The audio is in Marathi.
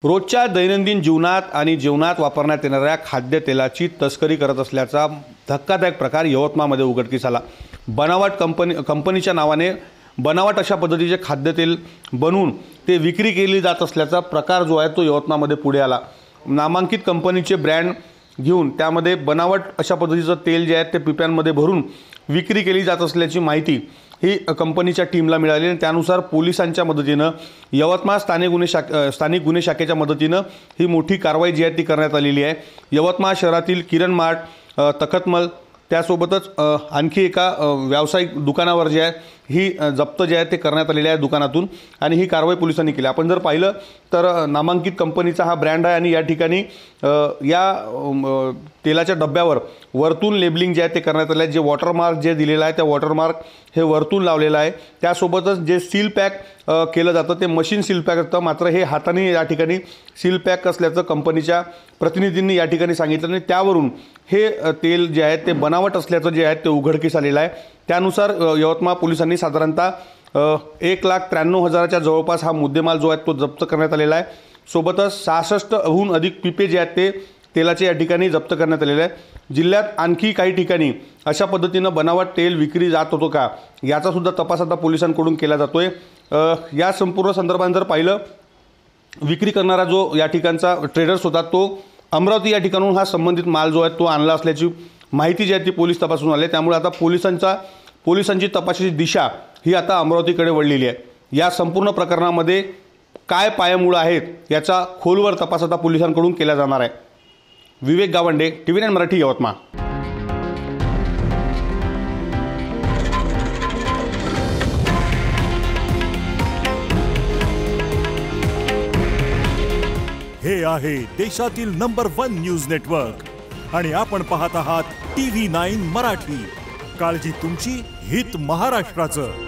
रोजच्या दैनंदिन जीवनात आणि जेवणात वापरण्यात येणाऱ्या खाद्यतेलाची तस्करी करत असल्याचा धक्कादायक प्रकार यवतमाळमध्ये उघडकीस आला। बनावट कंपनीच्या नावाने बनावट अशा पद्धतीचे खाद्यतेल बनवून ते विक्री केली जात असल्याचा प्रकार जो आहे तो यवतमाळमध्ये पुढे आला। नामांकित कंपनीचे ब्रँड घेऊन त्यामध्ये बनावट अशा पद्धतीचं तेल जे आहे ते पिप्यांमध्ये भरून विक्री केली जात असल्याची माहिती ही कंपनीच्या टीमला मिळाली आणि त्यानुसार पोलिसांच्या मदतीने यवतमाळ स्थानिक गुन्हे शाखेच्या मदतीने ही मोठी कारवाई जी आहे ती करण्यात आलेली आहे। यवतमाळ शहरातील किरण मार्ट तखतमल त्यासोबतच आणखी एका व्यावसायिक दुकानावर जे आहे ही जप्त जे आहे ते करण्यात आलेली आहे दुकानातून आणि ही कारवाई पोलिसांनी केली। आपण जर पाहिलं तर नामांकित कंपनीचा हा ब्रँड आहे आणि या ठिकाणी या तेलाच्या डब्यावर वरतून लेबलिंग जे आहे ते करण्यात आले आहे। जे वॉटरमार्क जे दिलेला आहे त्या वॉटरमार्क हे वरतून लावलेला आहे। त्यासोबतच जे सील पॅक केलं जातं ते मशीन सील पॅक असतं, मात्र हे हाताने या ठिकाणी सील पॅक असल्याचं कंपनीच्या प्रतिनिधींनी या ठिकाणी सांगितलं आणि त्यावरून हे तेल जे आहे ते बनावट असल्याचं जे आहे ते उघडकीस आलेलं आहे। त्यानुसार यवतमाळ पोलिसांनी साधारणतः 1,93,000च्या जवळपास हा मुद्देमाल जो आहे तो जप्त करण्यात आलेला आहे। सोबतच 66हून अधिक पिपे जे आहेत ते तेलाचे या ठिकाणी जप्त करण्यात आलेले आहे। जिल्ह्यात आणखी काही ठिकाणी अशा पद्धतीनं बनावट तेल विक्री जात होतो का याचा सुद्धा तपास आता पोलिसांकडून केला जातोय। या संपूर्ण संदर्भात जर पाहिलं विक्री करणारा जो या ठिकाणचा ट्रेडर्स होता तो अमरावती या ठिकाणून हा संबंधित माल जो आहे तो आणला असल्याची माहिती जी आहे ती पोलीस तपासून आले। त्यामुळे आता पोलिसांची तपासाची दिशा ही आता अमरावतीकडे वळलेली आहे। या संपूर्ण प्रकरणामध्ये काय पायमुळं आहेत याचा खोलवर तपास आता पोलिसांकडून केला जाणार आहे। विवेक गावंडे, TV9 मराठी, यवतमाळ। हे आहे देशातील नंबर 1 न्यूज नेटवर्क आणि आपण पाहत आहात TV9 मराठी। काळजी तुमची, हित महाराष्ट्राचं।